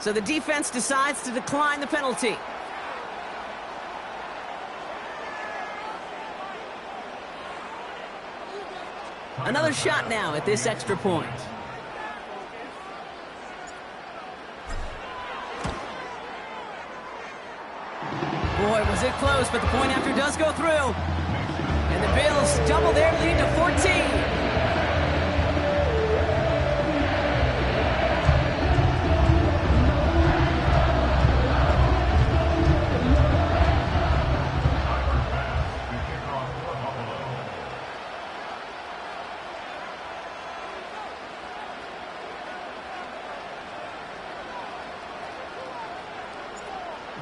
So the defense decides to decline the penalty. Another shot now at this extra point. Boy, was it close, but the point after does go through. And the Bills double their lead to 14.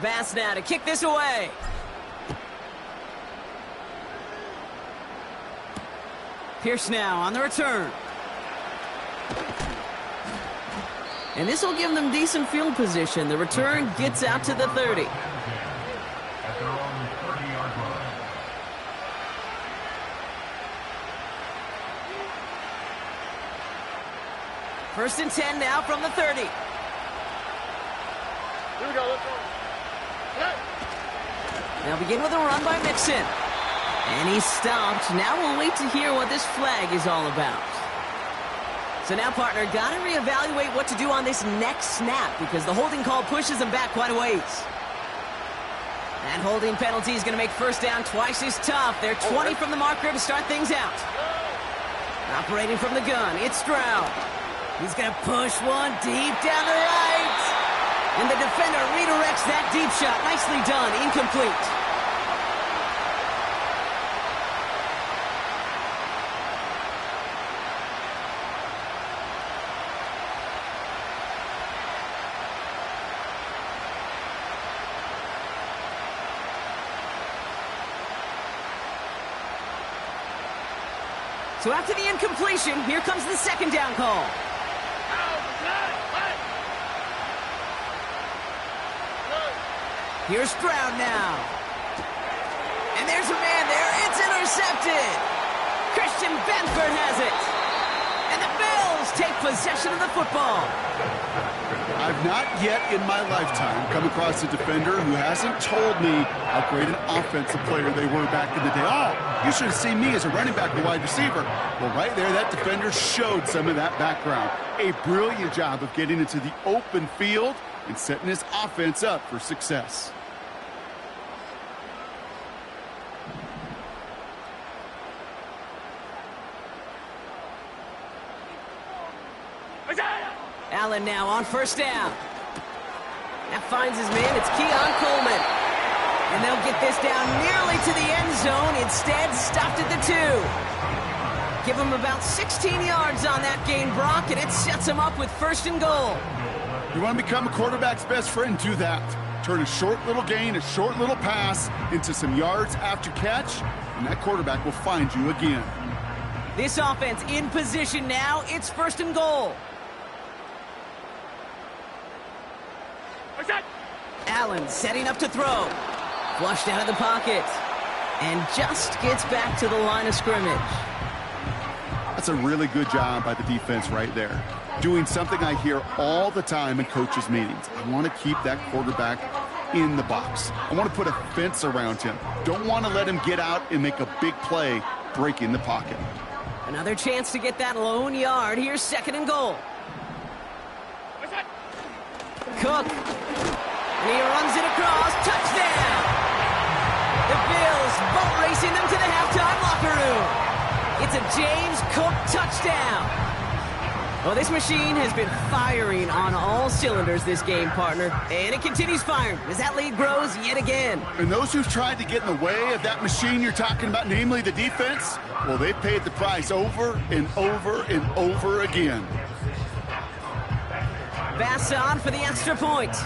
Bass now to kick this away. Pierce now on the return. And this will give them decent field position. The return gets out to the 30. First and 10 now from the 30. Here we go, let's go. Now begin with a run by Mixon. And he's stopped. Now we'll wait to hear what this flag is all about. So now, partner, got to reevaluate what to do on this next snap because the holding call pushes them back quite a ways. That holding penalty is going to make first down twice as tough. They're 20 from the marker to start things out. Operating from the gun, it's Stroud. He's going to push one deep down the right. And the defender redirects that deep shot. Nicely done. Incomplete. So after the incompletion, here comes the second down call. Here's Stroud now. And there's a man there. It's intercepted. Christian Benford has it. And the Bills take possession of the football. I've not yet in my lifetime come across a defender who hasn't told me how great an offensive player they were back in the day. Oh, you should have seen me as a running back or wide receiver. Well, right there, that defender showed some of that background. A brilliant job of getting into the open field and setting his offense up for success. Allen now on first down. That finds his man. It's Keon Coleman. And they'll get this down nearly to the end zone. Instead, stopped at the 2. Give him about 16 yards on that gain, Brock, and it sets him up with first and goal. You want to become a quarterback's best friend? Do that. Turn a short little gain, a short little pass into some yards after catch, and that quarterback will find you again. This offense in position now. It's first and goal. Allen setting up to throw. Flushed out of the pocket. And just gets back to the line of scrimmage. That's a really good job by the defense right there. Doing something I hear all the time in coaches' meetings. I want to keep that quarterback in the box. I want to put a fence around him. Don't want to let him get out and make a big play breaking the pocket. Another chance to get that lone yard. Here's second and goal. Cook. And he runs it across. Touchdown! The Bills boat racing them to the halftime locker room. It's a James Cook touchdown. Well, this machine has been firing on all cylinders this game, partner. And it continues firing as that lead grows yet again. And those who've tried to get in the way of that machine you're talking about, namely the defense, well, they paid the price over and over and over again. Bass on for the extra point.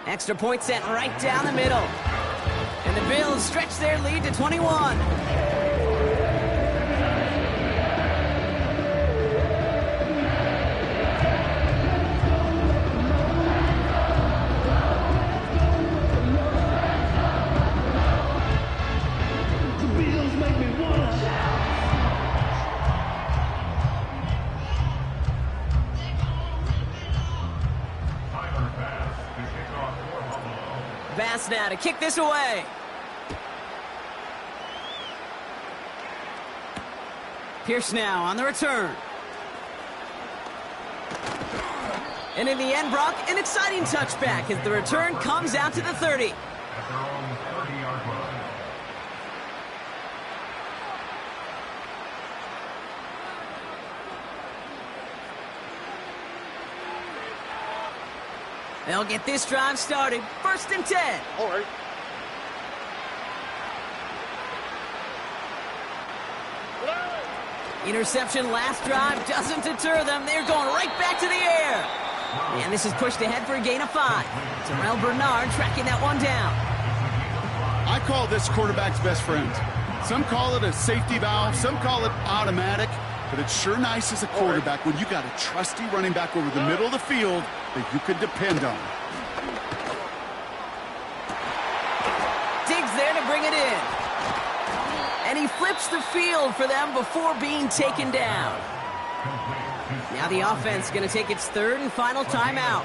Extra point sent right down the middle. And the Bills stretch their lead to 21. pass now to kick this away. Pierce now on the return. And in the end, Brock, an exciting touchback as the return comes out to the 30. They'll get this drive started. 1st and 10. All right. Interception last drive doesn't deter them. They're going right back to the air. And this is pushed ahead for a gain of 5. Terrell Bernard tracking that one down. I call this quarterback's best friend. Some call it a safety valve, some call it automatic, but it's sure nice as a quarterback when you got a trusty running back over the middle of the field that you can depend on. Diggs there to bring it in. And he flips the field for them before being taken down. Now the offense going to take its 3rd and final timeout.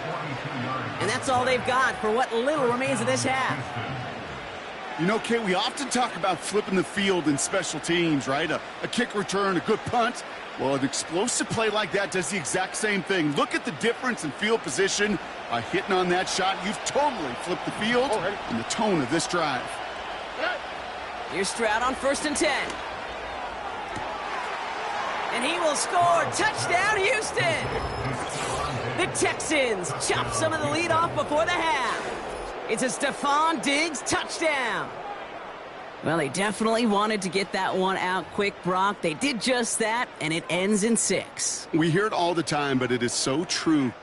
And that's all they've got for what little remains of this half. You know, Kate, we often talk about flipping the field in special teams, right? A kick return, a good punt. Well, an explosive play like that does the exact same thing. Look at the difference in field position. By hitting on that shot, you've totally flipped the field and the tone of this drive. Here's Stroud on 1st and 10. And he will score. Touchdown, Houston! The Texans chop some of the lead off before the half. It's a Stephon Diggs touchdown. Well, they definitely wanted to get that one out quick, Brock. They did just that, and it ends in 6. We hear it all the time, but it is so true.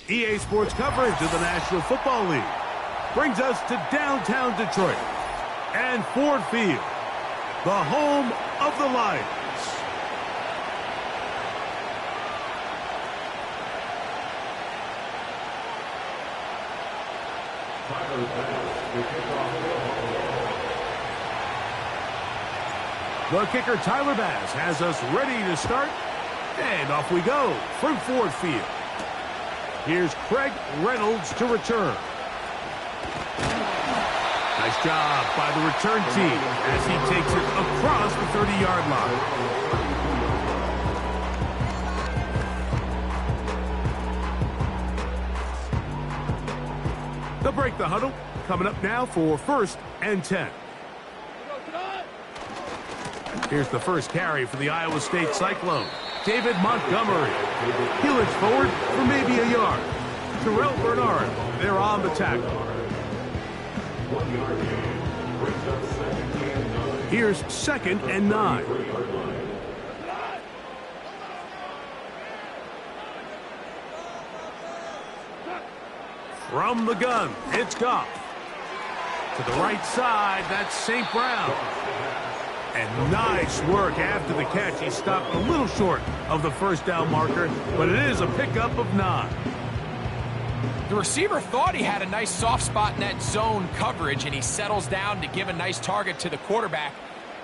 EA Sports coverage of the National Football League brings us to downtown Detroit and Ford Field, the home of the Lions. The kicker, Tyler Bass, has us ready to start. And off we go from Ford Field. Here's Craig Reynolds to return. Nice job by the return team as he takes it across the 30-yard line. They'll break the huddle. Coming up now for 1st and 10. Here's the first carry for the Iowa State Cyclone. David Montgomery. He looks forward for maybe a yard. Terrell Bernard, they're on the tackle. Here's 2nd and 9. From the gun, it's Goff. To the right side, that's St. Brown. And nice work after the catch. He stopped a little short of the first down marker, but it is a pickup of 9. The receiver thought he had a nice soft spot in that zone coverage, and he settles down to give a nice target to the quarterback.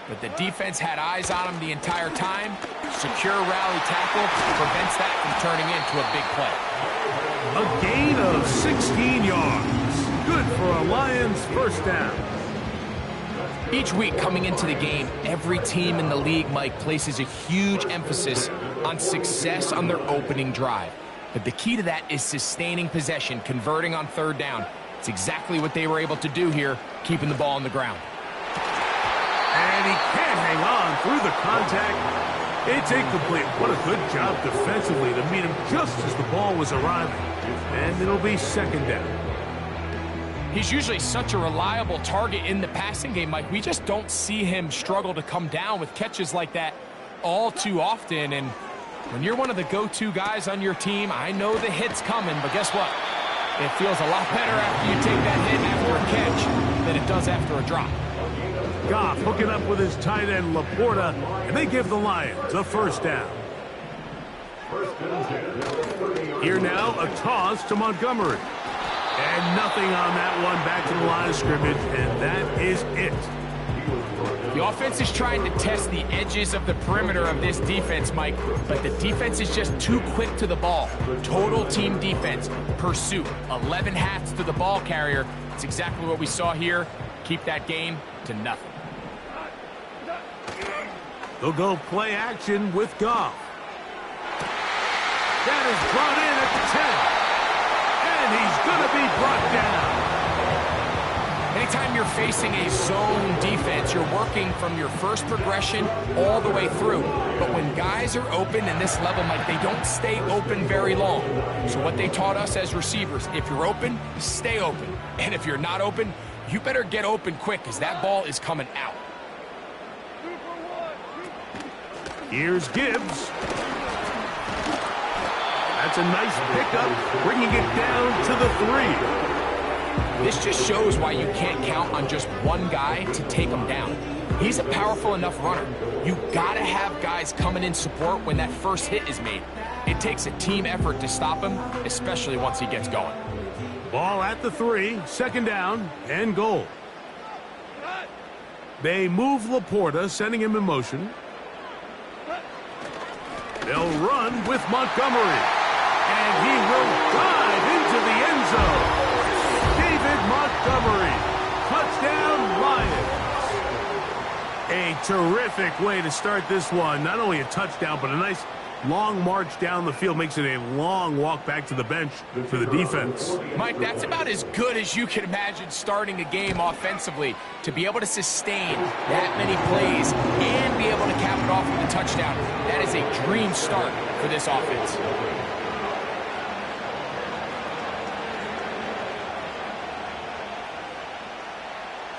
But the defense had eyes on him the entire time. Secure rally tackle prevents that from turning into a big play. A gain of 16 yards. Good for a Lions first down. Each week coming into the game, every team in the league, Mike, places a huge emphasis on success on their opening drive. But the key to that is sustaining possession, converting on 3rd down. It's exactly what they were able to do here, keeping the ball on the ground. And he can't hang on through the contact. It's incomplete. What a good job defensively to meet him just as the ball was arriving. And it'll be 2nd down. He's usually such a reliable target in the passing game, Mike. We just don't see him struggle to come down with catches like that all too often. And when you're one of the go-to guys on your team, I know the hit's coming, but guess what? It feels a lot better after you take that hit after a catch than it does after a drop. Goff hooking up with his tight end, Laporta, and they give the Lions a first down. Here now, a toss to Montgomery. And nothing on that one, back to the line of scrimmage, and that is it. The offense is trying to test the edges of the perimeter of this defense, Mike, but the defense is just too quick to the ball. Total team defense, pursuit, 11 hats to the ball carrier. It's exactly what we saw here. Keep that gain to nothing. They'll go play action with Goff. That is brought in at the 10. And he's going to be brought down. Anytime you're facing a zone defense, you're working from your first progression all the way through. But when guys are open in this level, Mike, they don't stay open very long. So what they taught us as receivers, if you're open, stay open. And if you're not open, you better get open quick because that ball is coming out. Here's Gibbs. That's a nice pickup, bringing it down to the 3. This just shows why you can't count on just one guy to take him down. He's a powerful enough runner. You gotta have guys coming in support when that first hit is made. It takes a team effort to stop him, especially once he gets going. Ball at the 3, 2nd down, and goal. They move Laporta, sending him in motion. They'll run with Montgomery. And he will dive into the end zone. David Montgomery. Touchdown, Lions. A terrific way to start this one. Not only a touchdown, but a nice long march down the field. Makes it a long walk back to the bench for the defense. Mike, that's about as good as you can imagine starting a game offensively. To be able to sustain that many plays and be able to cap it off with a touchdown, that is a dream start for this offense.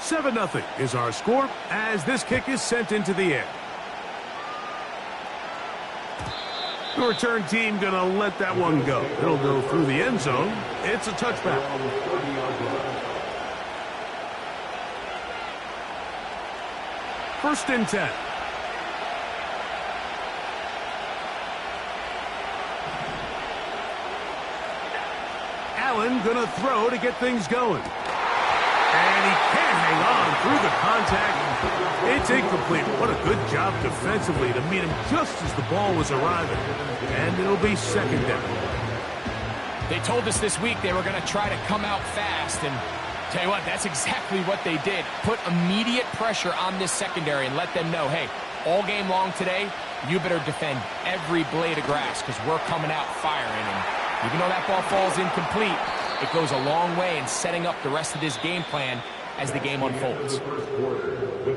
"7-0 is our score as this kick is sent into the air. The return team going to let that one go. It'll go through the end zone. It's a touchback. First and 10. Allen going to throw to get things going. And he can't hang on through the contact. It's incomplete. What a good job defensively to meet him just as the ball was arriving. And it'll be second down. They told us this week they were going to try to come out fast. And tell you what, that's exactly what they did. Put immediate pressure on this secondary and let them know, hey, all game long today, you better defend every blade of grass because we're coming out firing. And even though that ball falls incomplete, it goes a long way in setting up the rest of this game plan as the game unfolds.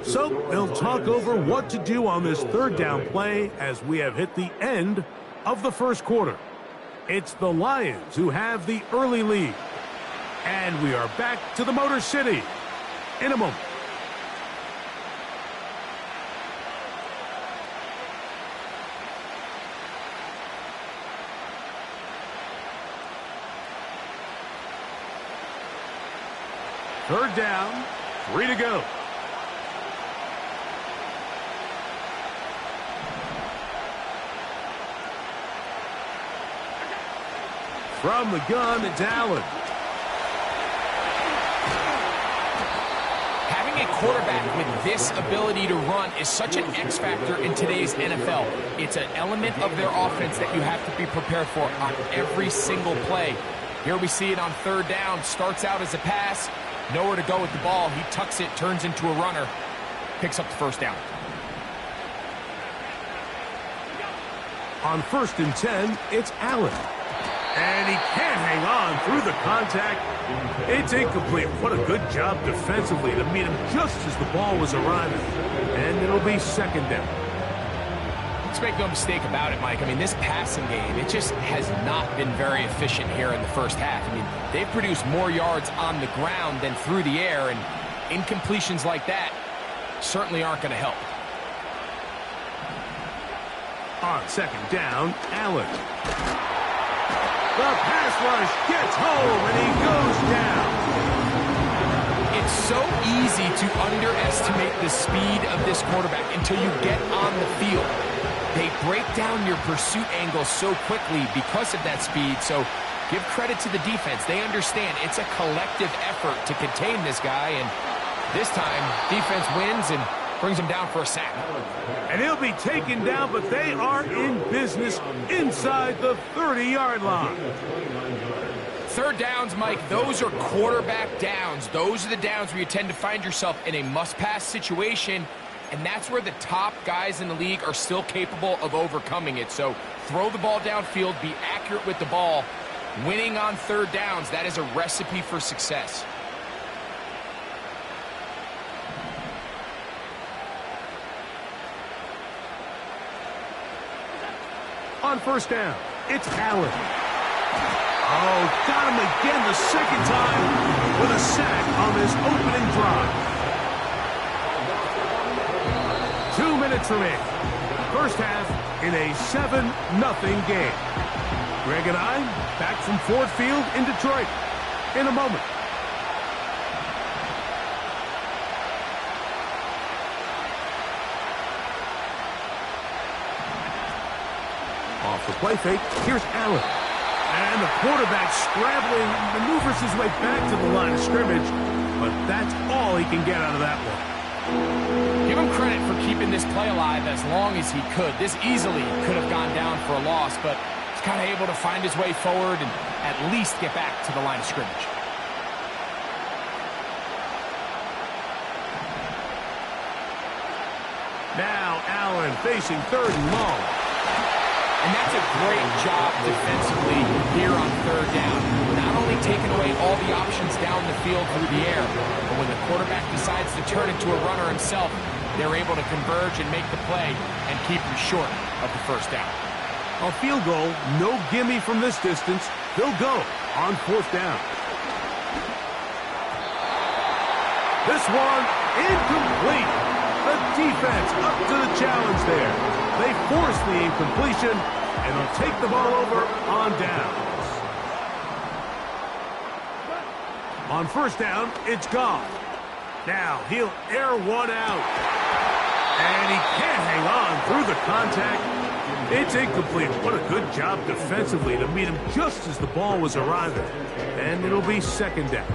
So they'll talk over what to do on this third down play as we have hit the end of the first quarter. It's the Lions who have the early lead. And we are back to the Motor City in a moment. Third down, 3 to go. From the gun, it's Allen. Having a quarterback with this ability to run is such an X factor in today's NFL. It's an element of their offense that you have to be prepared for on every single play. Here we see it on third down. Starts out as a pass. Nowhere to go with the ball. He tucks it, turns into a runner, picks up the first down. On first and 10, it's Allen. And he can't hang on through the contact. It's incomplete. What a good job defensively to meet him just as the ball was arriving. And it'll be second down. Let's make no mistake about it, Mike. I mean, this passing game, it just has not been very efficient here in the first half. I mean, they've produced more yards on the ground than through the air, and incompletions like that certainly aren't going to help. On second down, Allen. The pass rush gets home, and he goes down. It's so easy to underestimate the speed of this quarterback until you get on the field. They break down your pursuit angle so quickly because of that speed, so give credit to the defense. They understand it's a collective effort to contain this guy, and this time, defense wins and brings him down for a sack. And he'll be taken down, but they are in business inside the 30-yard line. Third downs, Mike, those are quarterback downs. Those are the downs where you tend to find yourself in a must-pass situation, and that's where the top guys in the league are still capable of overcoming it. So throw the ball downfield, be accurate with the ball. Winning on third downs, that is a recipe for success. On first down, it's Allen. Oh, got him again the second time with a sack on this opening drive. 2 minutes remaining. First half in a 7-0 game. Greg and I back from Ford Field in Detroit in a moment. Off the play fake, here's Allen. And the quarterback scrambling, maneuvers his way back to the line of scrimmage, but that's all he can get out of that one. Give him credit for keeping this play alive as long as he could. This easily could have gone down for a loss, but he's kind of able to find his way forward and at least get back to the line of scrimmage. Now Allen facing third and long. And that's a great job defensively here on third down. Not only taking away all the options down the field through the air, but when the quarterback decides to turn into a runner himself, they're able to converge and make the play and keep him short of the first down. A field goal, no gimme from this distance. They'll go on fourth down. This one incomplete. The defense up to the challenge there. They force the incompletion, And he'll take the ball over on downs. On first down, it's Goff. Now he'll air one out. And he can't hang on through the contact. It's incomplete. What a good job defensively to meet him just as the ball was arriving. And it'll be second down.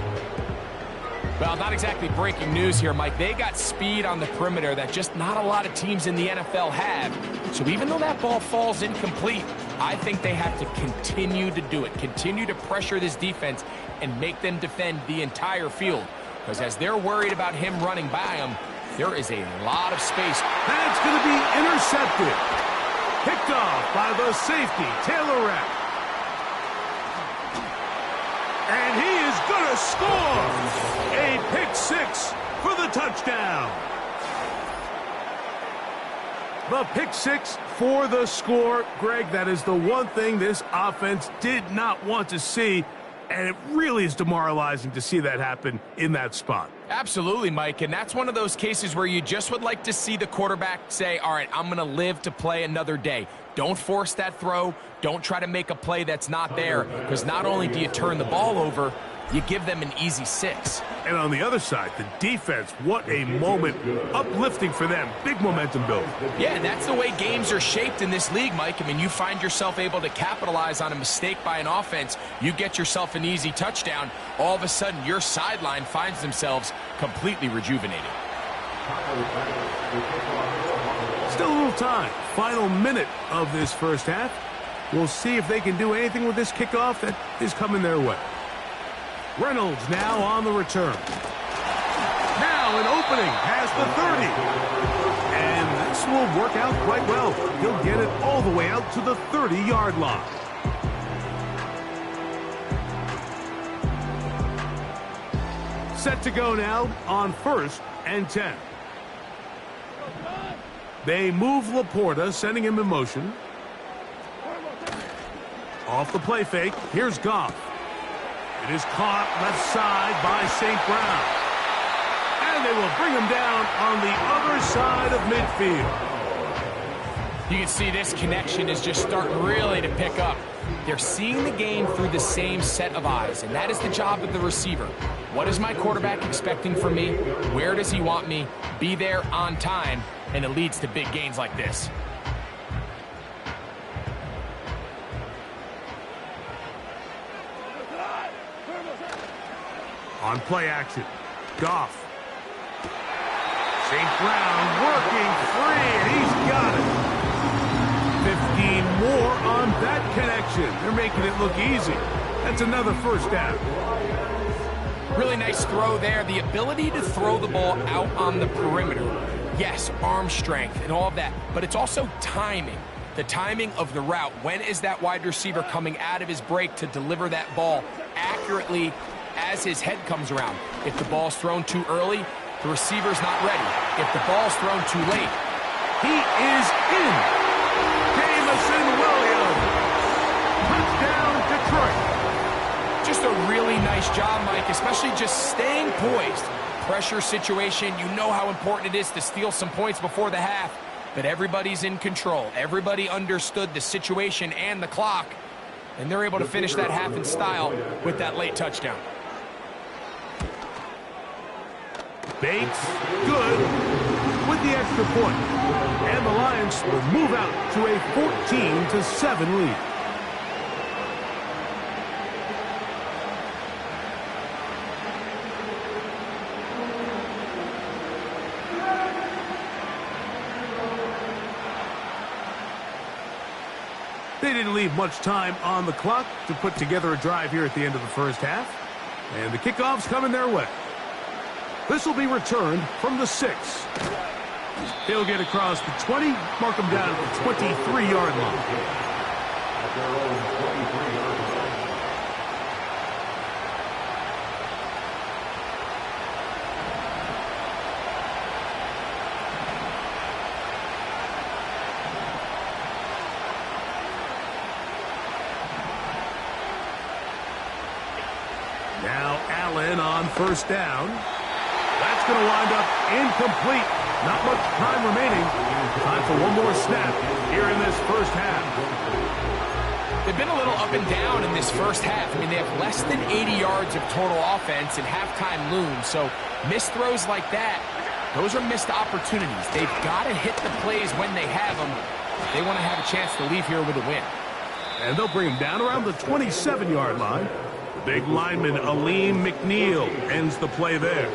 Well, not exactly breaking news here, Mike. They got speed on the perimeter that just not a lot of teams in the NFL have. So even though that ball falls incomplete, I think they have to continue to do it. Continue to pressure this defense and make them defend the entire field. Because as they're worried about him running by them, there is a lot of space. That's going to be intercepted. Picked off by the safety, Taylor Rapp. And he is going to score! A pick six for the touchdown. The pick six for the score. Greg, that is the one thing this offense did not want to see. And it really is demoralizing to see that happen in that spot. Absolutely, Mike, and that's one of those cases where you just would like to see the quarterback say, all right, I'm going to live to play another day. Don't force that throw. Don't try to make a play that's not there, because not only do you turn the ball over, you give them an easy 6. And on the other side, the defense, what a moment. Uplifting for them. Big momentum build. Yeah, and that's the way games are shaped in this league, Mike. I mean, you find yourself able to capitalize on a mistake by an offense. You get yourself an easy touchdown. All of a sudden, your sideline finds themselves completely rejuvenated. Still a little time. Final minute of this first half. We'll see if they can do anything with this kickoff that is coming their way. Reynolds now on the return. Now an opening past the 30. And this will work out quite well. He'll get it all the way out to the 30-yard line. Set to go now on 1st and 10. They move Laporta, sending him in motion. Off the play fake, here's Goff. It is caught left side by St. Brown. And they will bring him down on the other side of midfield. You can see this connection is just starting really to pick up. They're seeing the game through the same set of eyes, and that is the job of the receiver. What is my quarterback expecting from me? Where does he want me? Be there on time, and it leads to big gains like this. On play action, Goff. St. Brown working free, and he's got it. 15 more on that connection. They're making it look easy. That's another first down. Really nice throw there. The ability to throw the ball out on the perimeter. Yes, arm strength and all of that, but it's also timing. The timing of the route. When is that wide receiver coming out of his break to deliver that ball accurately as his head comes around? If the ball's thrown too early, the receiver's not ready. If the ball's thrown too late, he is in. Jamison Williams. Touchdown, Detroit. just a really nice job, Mike, especially just staying poised. Pressure situation, you know how important it is to steal some points before the half, but everybody's in control. Everybody understood the situation and the clock, and they're able to finish that half in style with that late touchdown. Bates, good, with the extra point. And the Lions will move out to a 14-7 lead. They didn't leave much time on the clock to put together a drive here at the end of the first half. And the kickoff's coming their way. This will be returned from the 6. He'll get across the 20, mark him down at the 23-yard line. Now Allen on first down. That's going to wind up incomplete. Not much time remaining. Time for one more snap here in this first half. They've been a little up and down in this first half. I mean, they have less than 80 yards of total offense and halftime looms. So missed throws like that, those are missed opportunities. They've got to hit the plays when they have them. They want to have a chance to leave here with a win. And they'll bring him down around the 27-yard line. The big lineman, Aleem McNeil, ends the play there.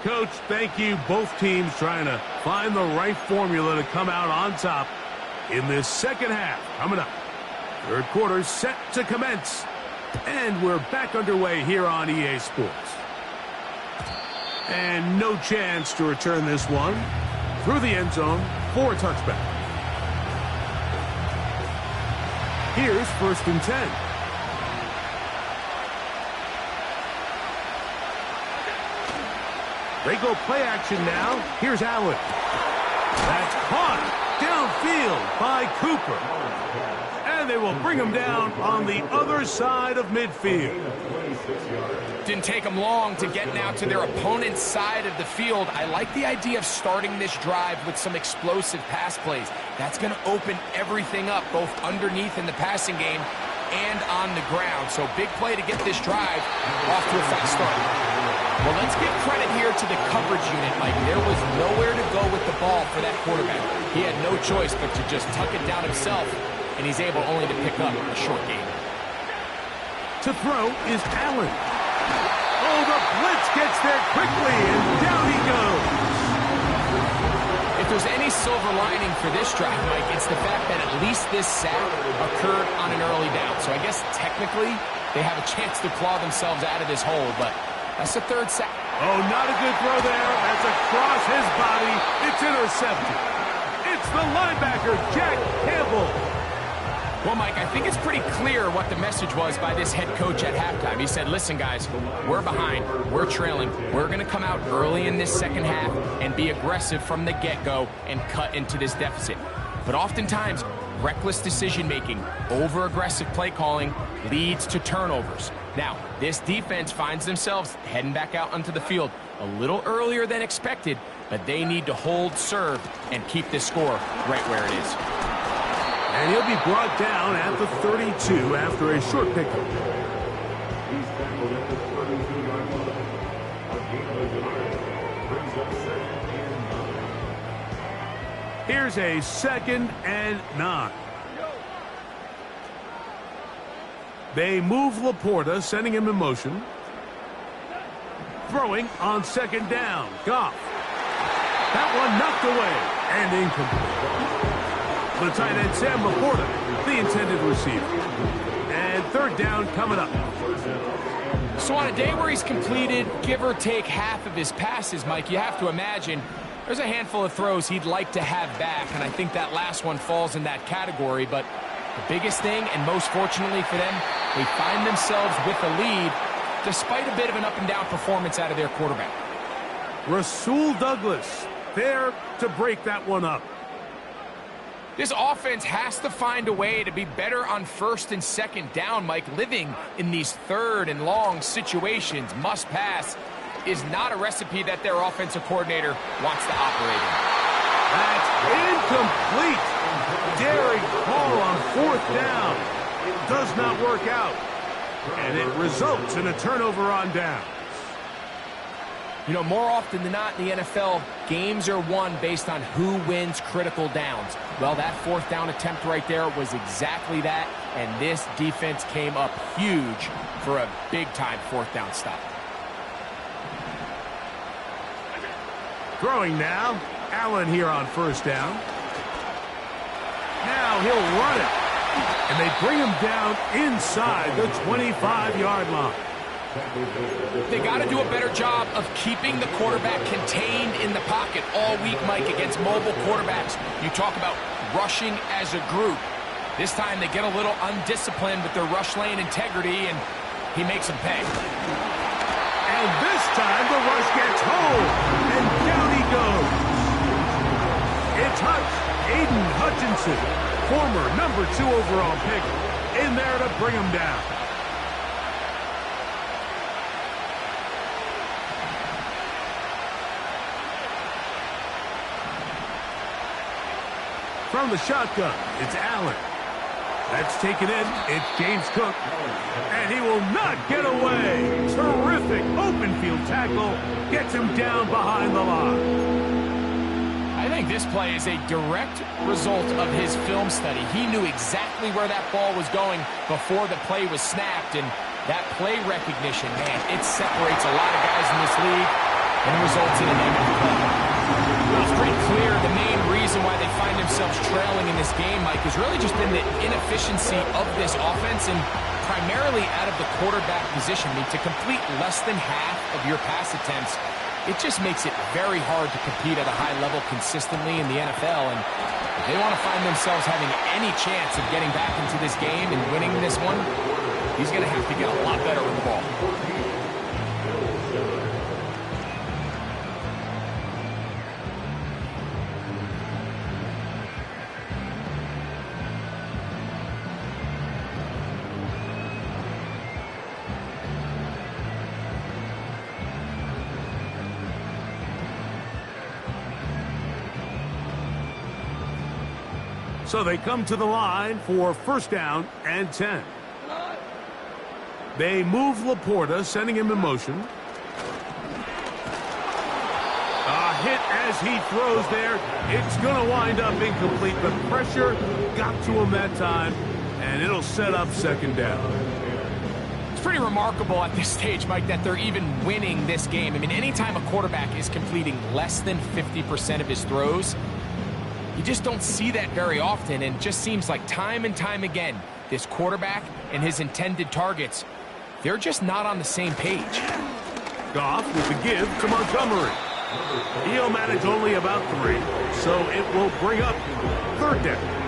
Coach, thank you. Both teams trying to find the right formula to come out on top in this second half. Coming up, third quarter set to commence. And we're back underway here on EA Sports. And no chance to return this one through the end zone for a touchback. Here's 1st and 10. They go play action now. Here's Allen. That's caught downfield by Cooper. And they will bring him down on the other side of midfield. Didn't take them long to get now to their opponent's side of the field. I like the idea of starting this drive with some explosive pass plays. That's going to open everything up, both underneath in the passing game and on the ground. So big play to get this drive off to a fast start. Well, let's give credit here to the coverage unit, Mike. There was nowhere to go with the ball for that quarterback. He had no choice but to just tuck it down himself, and he's able only to pick up a short gain. To throw is Allen. Oh, the blitz gets there quickly, and down he goes. If there's any silver lining for this drive, Mike, it's the fact that at least this sack occurred on an early down. So I guess technically they have a chance to claw themselves out of this hole, but that's the third sack. Oh, not a good throw there. That's across his body. It's intercepted. It's the linebacker, Jack Campbell. Well, Mike, I think it's pretty clear what the message was by this head coach at halftime. He said, listen, guys, we're behind. We're trailing. We're going to come out early in this second half and be aggressive from the get-go and cut into this deficit. But oftentimes, reckless decision-making, over-aggressive play calling leads to turnovers. Now, this defense finds themselves heading back out onto the field a little earlier than expected, but they need to hold serve and keep this score right where it is. And he'll be brought down at the 32 after a short pickup. Here's a 2nd and 9. They move Laporta, sending him in motion. Throwing on 2nd down. Goff. That one knocked away and incomplete. The tight end, Sam Laporta, the intended receiver. And 3rd down coming up. So on a day where he's completed, give or take half of his passes, Mike, you have to imagine there's a handful of throws he'd like to have back, and I think that last one falls in that category. But the biggest thing, and most fortunately for them, they find themselves with a lead despite a bit of an up-and-down performance out of their quarterback. Rasul Douglas there to break that one up. This offense has to find a way to be better on 1st and 2nd down, Mike. Living in these 3rd and long situations, must pass, is not a recipe that their offensive coordinator wants to operate in. That's incomplete. Daring call on 4th down. It does not work out. And it results in a turnover on downs. You know, more often than not in the NFL, games are won based on who wins critical downs. Well, that 4th down attempt right there was exactly that, and this defense came up huge for a big-time 4th down stop. Throwing now, Allen here on 1st down. Now he'll run it, and they bring him down inside the 25-yard line. They got to do a better job of keeping the quarterback contained in the pocket all week, Mike, against mobile quarterbacks. You talk about rushing as a group. This time they get a little undisciplined with their rush lane integrity, and he makes them pay. And this time the rush gets home, and down he goes. It's Aiden Hutchinson, former number 2 overall pick, in there to bring him down. From the shotgun, it's Allen. That's taken in. It's James Cook. And he will not get away. Terrific open field tackle. Gets him down behind the line. I think this play is a direct result of his film study. He knew exactly where that ball was going before the play was snapped, and that play recognition, man, it separates a lot of guys in this league and results in a negative play. Well, it's pretty clear the main reason why they find themselves trailing in this game, Mike, has really just been the inefficiency of this offense and primarily out of the quarterback position. I mean, to complete less than half of your pass attempts, it just makes it very hard to compete at a high level consistently in the NFL. And if they want to find themselves having any chance of getting back into this game and winning this one, he's going to have to get a lot better with the ball. So they come to the line for first down and 10. They move Laporta, sending him in motion. A hit as he throws there. It's going to wind up incomplete, but pressure got to him that time, and it'll set up second down. It's pretty remarkable at this stage, Mike, that they're even winning this game. I mean, anytime a quarterback is completing less than 50% of his throws, you just don't see that very often, and it just seems like time and time again, this quarterback and his intended targets, they're just not on the same page. Goff with the give to Montgomery. He'll manage only about 3, so it will bring up third down.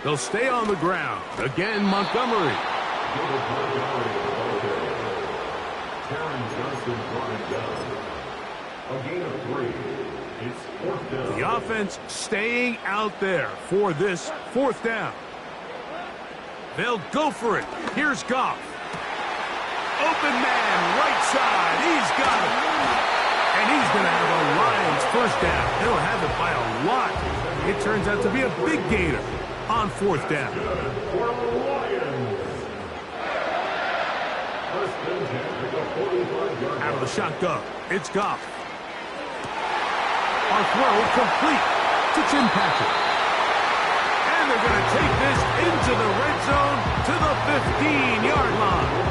They'll stay on the ground. Again, Montgomery. The offense staying out there for this fourth down. They'll go for it. Here's Goff. Open man, right side. He's got it. And he's going to have a Lions first down. They'll have it by a lot. It turns out to be a big gainer on fourth down. Out of the shotgun, it's Goff. On throw, complete to Tim Patrick. And they're going to take this into the red zone to the 15-yard line.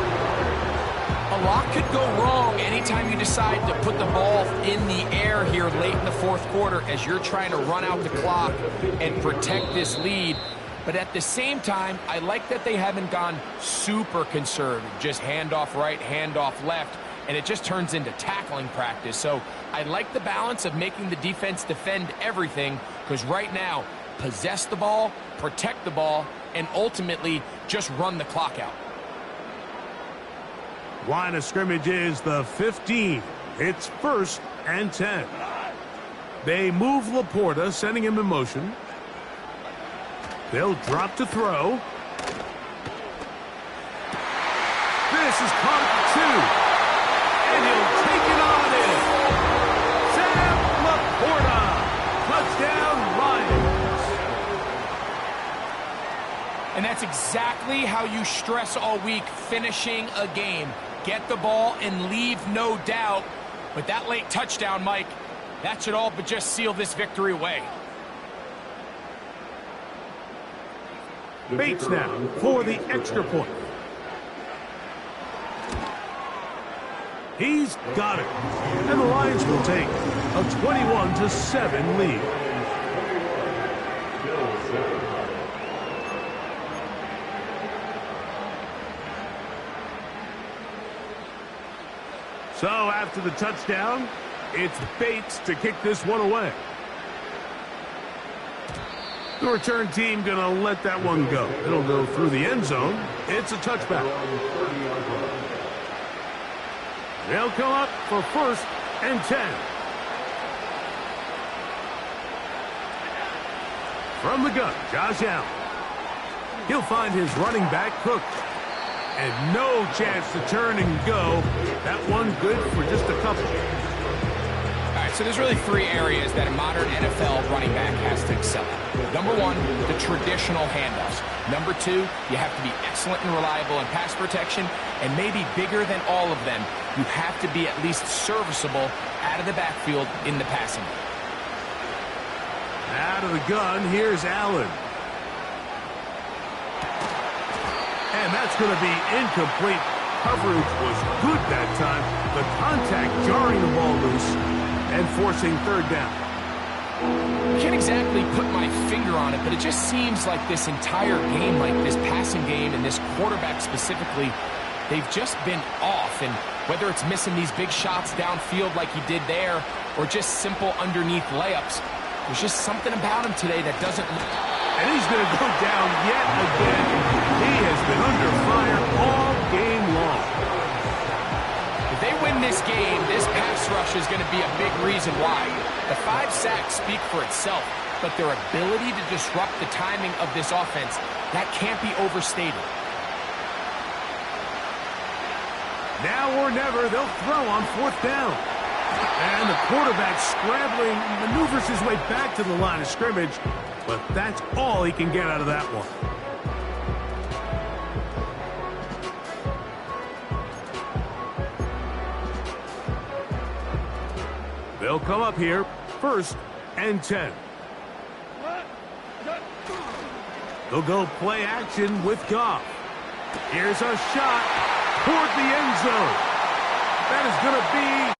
A lot could go wrong anytime you decide to put the ball in the air here late in the fourth quarter as you're trying to run out the clock and protect this lead. But at the same time, I like that they haven't gone super conservative, just handoff right, handoff left, and it just turns into tackling practice. So I like the balance of making the defense defend everything, because right now, possess the ball, protect the ball, and ultimately just run the clock out. Line of scrimmage is the 15. It's first and 10. They move Laporta, sending him in motion. They'll drop to throw. This is caught at 2. And he'll take it on in. Sam Laporta. Touchdown, Lions. And that's exactly how you stress all week, finishing a game. Get the ball and leave no doubt. But that late touchdown, Mike, that should all but just seal this victory away. Bates now for the extra point. He's got it. And the Lions will take a 21-7 lead. So after the touchdown, it's Bates to kick this one away. The return team going to let that one go. It'll go through the end zone. It's a touchback. They'll come up for 1st and 10. From the gun, Josh Allen. He'll find his running back, Cook. And no chance to turn and go. That one good for just a couple. All right, so there's really 3 areas that a modern NFL running back has to excel at. Number 1, the traditional handoffs. Number 2, you have to be excellent and reliable in pass protection. And maybe bigger than all of them, you have to be at least serviceable out of the backfield in the passing game. Out of the gun, here's Allen. And that's going to be incomplete. Coverage was good that time. The contact jarring the ball loose and forcing 3rd down. I can't exactly put my finger on it, but it just seems like this entire game, like this passing game and this quarterback specifically, they've just been off. And whether it's missing these big shots downfield like he did there or just simple underneath layups, there's just something about him today that doesn't look. And he's going to go down yet again. He has been under fire all game long. If they win this game, this pass rush is going to be a big reason why. The 5 sacks speak for itself, but their ability to disrupt the timing of this offense, that can't be overstated. Now or never, they'll throw on 4th down. And the quarterback scrambling, maneuvers his way back to the line of scrimmage, but that's all he can get out of that one. They'll come up here, 1st and 10. They'll go play action with Goff. Here's a shot toward the end zone. That is going to be